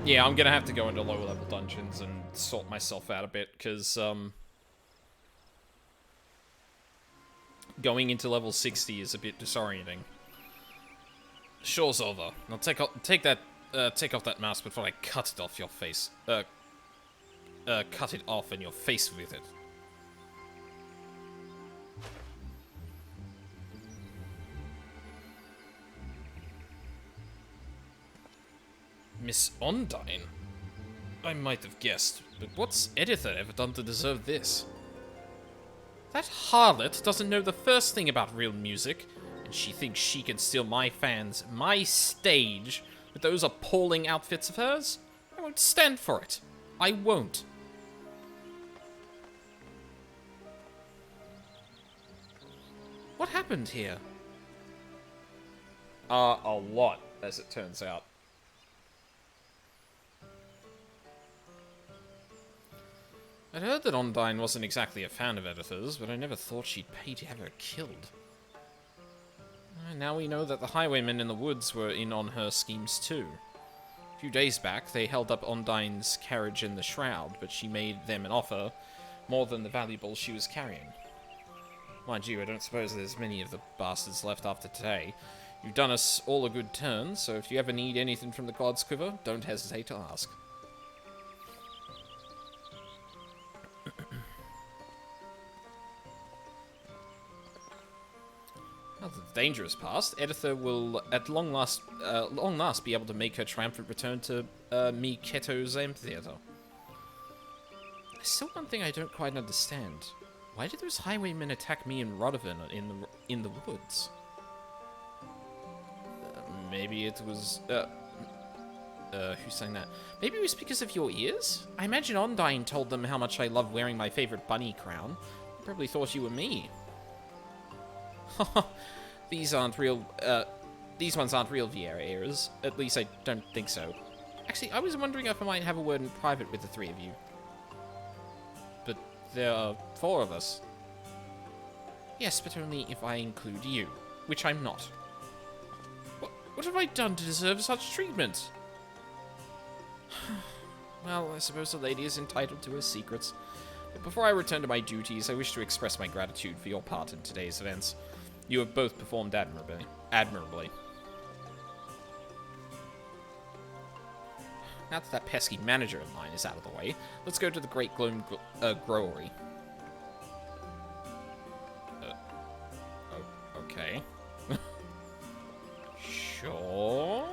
Yeah, I'm gonna have to go into lower level dungeons and sort myself out a bit, because, going into level 60 is a bit disorienting. Show's over. Now take off that mask before I cut it off your face. Cut it off and your face with it. Miss Ondine? I might have guessed, but what's Editha ever done to deserve this? That harlot doesn't know the first thing about real music, and she thinks she can steal my fans, my stage, with those appalling outfits of hers? I won't stand for it. I won't. What happened here? A lot, as it turns out. I'd heard that Ondine wasn't exactly a fan of Editha's, but I never thought she'd pay to have her killed. Now we know that the highwaymen in the woods were in on her schemes too. A few days back, they held up Ondine's carriage in the shroud, but she made them an offer more than the valuables she was carrying. Mind you, I don't suppose there's many of the bastards left after today. You've done us all a good turn, so if you ever need anything from the God's Quiver, don't hesitate to ask. Now that the danger is past, Editha will at long last be able to make her triumphant return to Mi Keto's amphitheater. Still one thing I don't quite understand. Why did those highwaymen attack me and Rodovan in the woods? Maybe it was, who's saying that? Maybe it was because of your ears? I imagine Ondine told them how much I love wearing my favorite bunny crown. They probably thought you were me. These ones aren't real Viera ears. At least I don't think so. Actually, I was wondering if I might have a word in private with the three of you. But there are 4 of us. Yes, but only if I include you, which I'm not. What have I done to deserve such treatment? Well, I suppose the lady is entitled to her secrets. But before I return to my duties, I wish to express my gratitude for your part in today's events. You have both performed admirably. Now that that pesky manager of mine is out of the way, let's go to the Great Gloam Growery. Okay. Sure.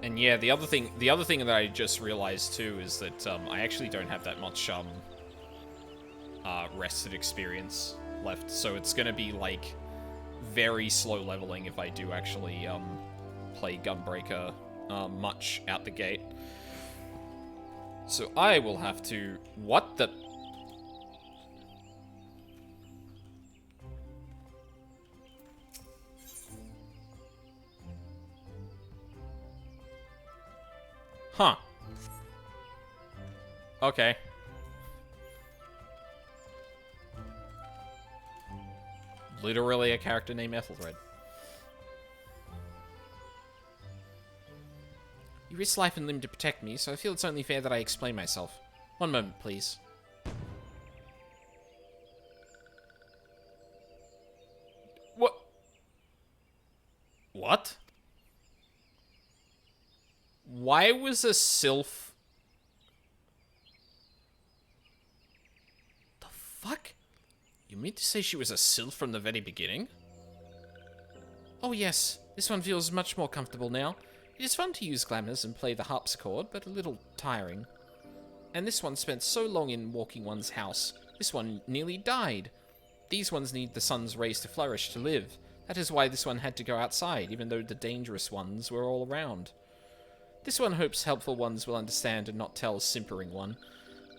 And yeah, the other thing that I just realized too is that I actually don't have that much rested experience left, so it's gonna be like very slow leveling if I do actually play Gunbreaker much out the gate. So I will have to... What the... Huh. Okay. Literally a character named Ethelred. You risk life and limb to protect me, so I feel it's only fair that I explain myself. One moment, please. What? What? Why was a sylph... The fuck? You mean to say she was a sylph from the very beginning? Oh yes, this one feels much more comfortable now. It is fun to use glamours and play the harpsichord, but a little tiring. And this one spent so long in walking one's house. This one nearly died. These ones need the sun's rays to flourish to live. That is why this one had to go outside, even though the dangerous ones were all around. This one hopes helpful ones will understand and not tell simpering one.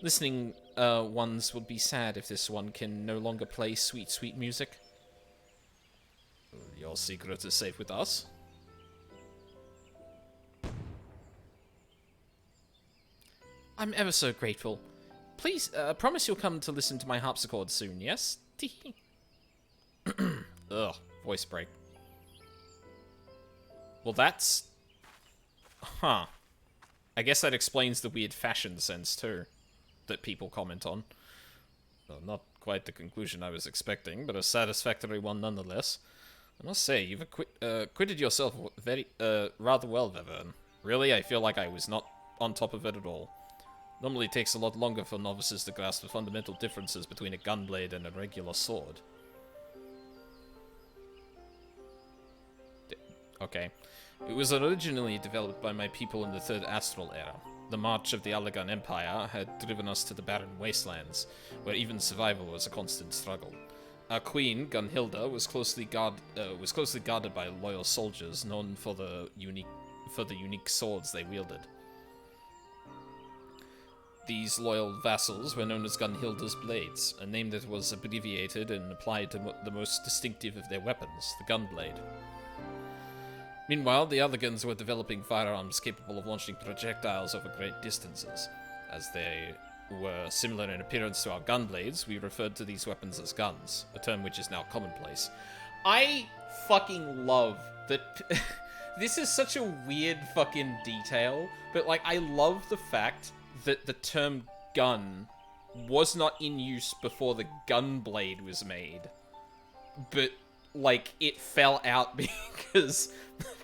Listening ones will be sad if this one can no longer play sweet, sweet music. Your secret is safe with us. I'm ever so grateful. Please, promise you'll come to listen to my harpsichord soon, yes? Ugh, voice break. Well, that's... Huh. I guess that explains the weird fashion sense, too, that people comment on. Well, not quite the conclusion I was expecting, but a satisfactory one nonetheless. I must say, you've acquitted yourself very, rather well, Vivern. Really, I feel like I was not on top of it at all. Normally it takes a lot longer for novices to grasp the fundamental differences between a gunblade and a regular sword. Okay. It was originally developed by my people in the Third Astral Era. The march of the Allagan Empire had driven us to the barren wastelands, where even survival was a constant struggle. Our queen, Gunhilda, was closely guarded by loyal soldiers known for the unique swords they wielded. These loyal vassals were known as Gunhilda's Blades, a name that was abbreviated and applied to the most distinctive of their weapons, the gunblade. Meanwhile, the other guns were developing firearms capable of launching projectiles over great distances. As they were similar in appearance to our gunblades, we referred to these weapons as guns, a term which is now commonplace. I fucking love that... This is such a weird fucking detail, but, like, I love the fact that the term gun was not in use before the gunblade was made. But, like, it fell out because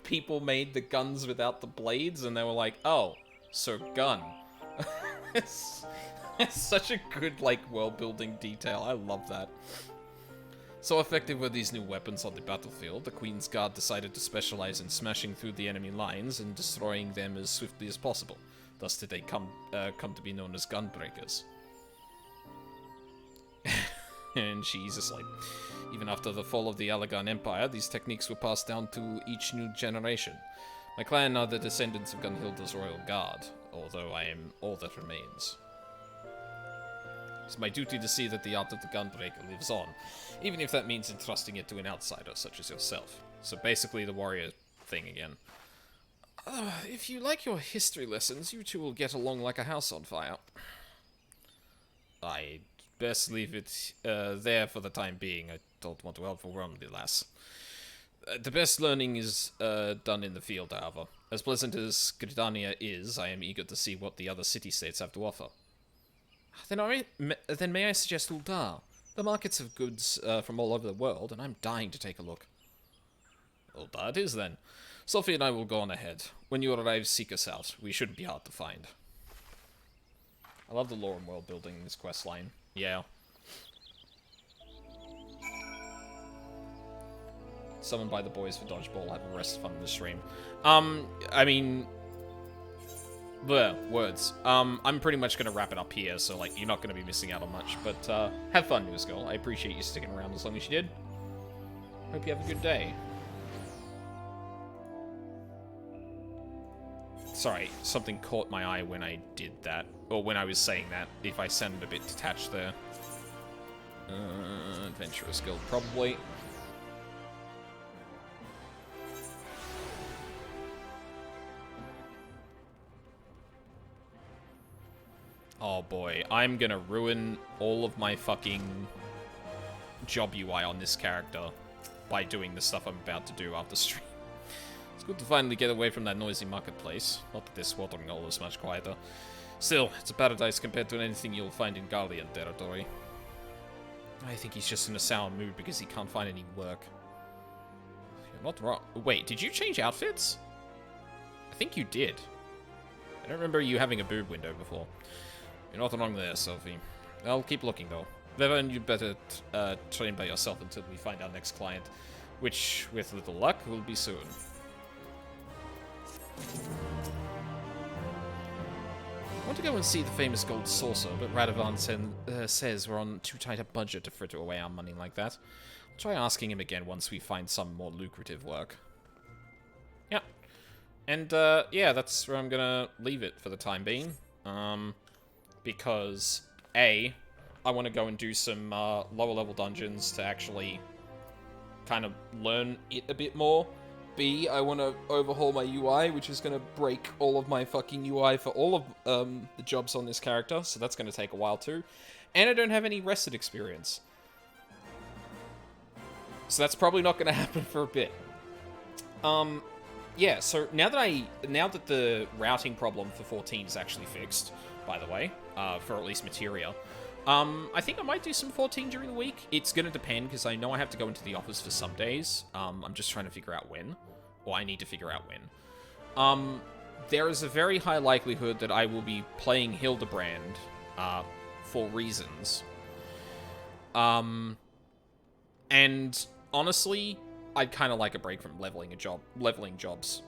people made the guns without the blades, and they were like, oh, so gun. it's such a good, like, world-building detail. I love that. So effective were these new weapons on the battlefield, the Queen's Guard decided to specialize in smashing through the enemy lines and destroying them as swiftly as possible. Thus did they come to be known as gunbreakers. And she's asleep. Even after the fall of the Allagan Empire, these techniques were passed down to each new generation. My clan are the descendants of Gunhilda's royal guard, although I am all that remains. It's my duty to see that the art of the gunbreaker lives on, even if that means entrusting it to an outsider such as yourself. So basically the warrior thing again. If you like your history lessons, you two will get along like a house on fire. I'd best leave it there for the time being. I don't want to overwhelm the lass. The best learning is done in the field, however. As pleasant as Gridania is, I am eager to see what the other city-states have to offer. Then may I suggest Uldar? The markets have goods from all over the world, and I'm dying to take a look. Uldar it is, then. Sophie and I will go on ahead. When you arrive, seek us out. We shouldn't be hard to find. I love the lore and world building in this quest line. Yeah. Summoned by the boys for dodgeball. Have a rest fun in the stream. I mean... Bleh, words. I'm pretty much going to wrap it up here, so, like, you're not going to be missing out on much. But, have fun, newest girl. I appreciate you sticking around as long as you did. Hope you have a good day. Sorry, something caught my eye when I did that. Or when I was saying that, if I sounded a bit detached there. Adventurous Guild, probably. Oh boy, I'm gonna ruin all of my fucking job UI on this character by doing the stuff I'm about to do after stream. It's good to finally get away from that noisy marketplace. Not that this watering hole is much quieter. Still, it's a paradise compared to anything you'll find in Guardian territory. I think he's just in a sour mood because he can't find any work. You're not wrong. Wait, did you change outfits? I think you did. I don't remember you having a boob window before. You're not wrong there, Sophie. I'll keep looking, though. Then you'd better train by yourself until we find our next client, which, with little luck, will be soon. I want to go and see the famous gold saucer, but Radovan says we're on too tight a budget to fritter away our money like that. I'll try asking him again once we find some more lucrative work. Yeah. And, yeah, that's where I'm gonna leave it for the time being. Because, A, I want to go and do some lower level dungeons to actually kind of learn it a bit more. B, I want to overhaul my UI, which is going to break all of my fucking UI for all of the jobs on this character, so that's going to take a while too. And I don't have any rested experience. So that's probably not going to happen for a bit. Yeah, so now that the routing problem for 14 is actually fixed, by the way, for at least materia, I think I might do some 14 during the week. It's going to depend, because I know I have to go into the office for some days. I'm just trying to figure out when. Or I need to figure out when. There is a very high likelihood that I will be playing Hildebrand, for reasons. And honestly, I'd kind of like a break from leveling jobs.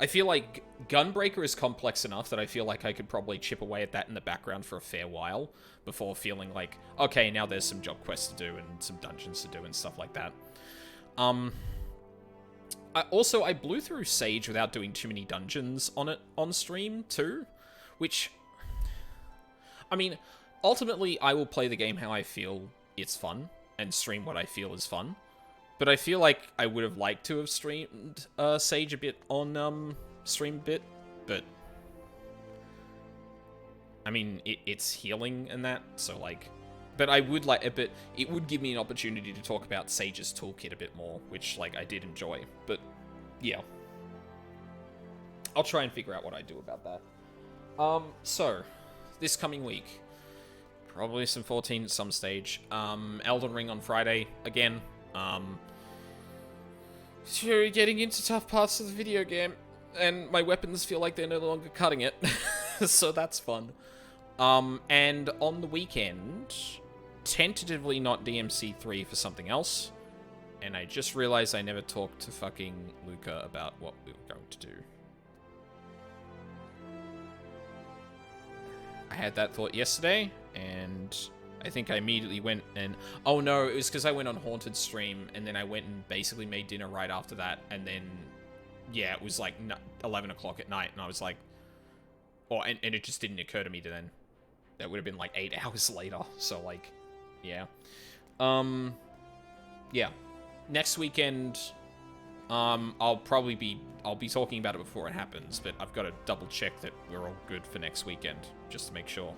I feel like Gunbreaker is complex enough that I feel like I could probably chip away at that in the background for a fair while before feeling like, okay, now there's some job quests to do and some dungeons to do and stuff like that. I blew through Sage without doing too many dungeons on it on stream too, which, I mean, ultimately I will play the game how I feel it's fun and stream what I feel is fun. But I feel like I would have liked to have streamed Sage a bit on stream a bit, but I mean it's healing and that, so like, but I would like, but it would give me an opportunity to talk about Sage's toolkit a bit more, which like I did enjoy. But yeah, I'll try and figure out what I do about that. So this coming week, probably some 14 at some stage. Elden Ring on Friday again. Sure, getting into tough parts of the video game, and my weapons feel like they're no longer cutting it, so that's fun. And on the weekend, tentatively not DMC3 for something else. And I just realized I never talked to fucking Luca about what we were going to do. I had that thought yesterday, and I think I immediately went and... Oh no, it was because I went on Haunted stream, and then I went and basically made dinner right after that, and then... Yeah, it was like 11 o'clock at night, and I was like... Oh, and it just didn't occur to me to then. That would have been like 8 hours later, so like... Yeah. Yeah. Next weekend, I'll be talking about it before it happens, but I've got to double check that we're all good for next weekend, just to make sure.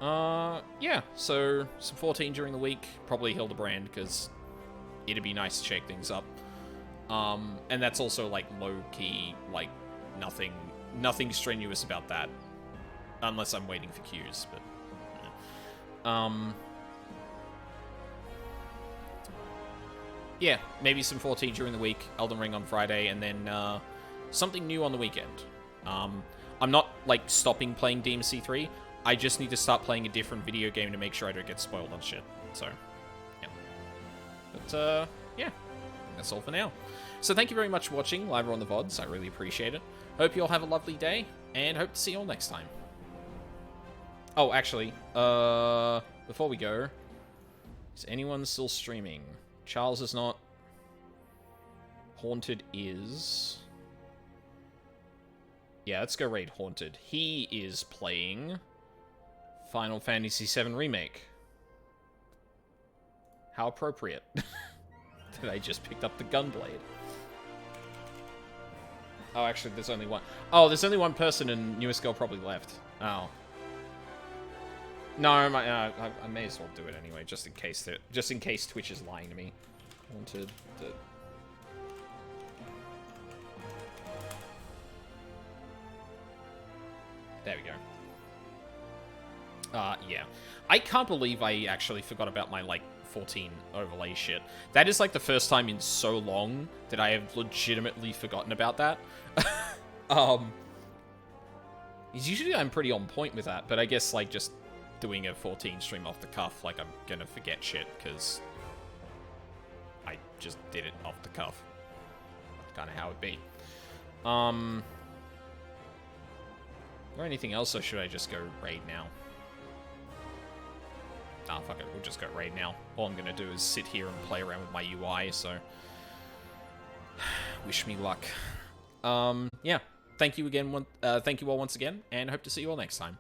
Yeah, so some 14 during the week, probably Hildebrand, because it'd be nice to shake things up. And that's also, like, low-key, like, nothing strenuous about that, unless I'm waiting for cues, but... Yeah, maybe some 14 during the week, Elden Ring on Friday, and then something new on the weekend. I'm not, like, stopping playing DMC3. I just need to start playing a different video game to make sure I don't get spoiled on shit. So, yeah. But, yeah. That's all for now. So thank you very much for watching live or on the VODs. I really appreciate it. Hope you all have a lovely day, and hope to see you all next time. Oh, actually, before we go, is anyone still streaming? Charles is not. Haunted is. Yeah, let's go raid Haunted. He is playing Final Fantasy VII Remake. How appropriate that I just picked up the Gunblade. Oh, actually, there's only one. Oh, there's only one person, and Newest Girl probably left. Oh. No, I may as well do it anyway, just in case Twitch is lying to me. Haunted. There we go. Yeah. I can't believe I actually forgot about my, like, 14 overlay shit. That is, like, the first time in so long that I have legitimately forgotten about that. Usually I'm pretty on point with that, but I guess, like, just doing a 14 stream off the cuff, like, I'm gonna forget shit, because I just did it off the cuff. That's kind of how it be. Or anything else, or should I just go raid now? Nah, fuck it, we'll just go raid now. All I'm gonna do is sit here and play around with my UI, so... Wish me luck. Yeah. Thank you again, thank you all once again, and hope to see you all next time.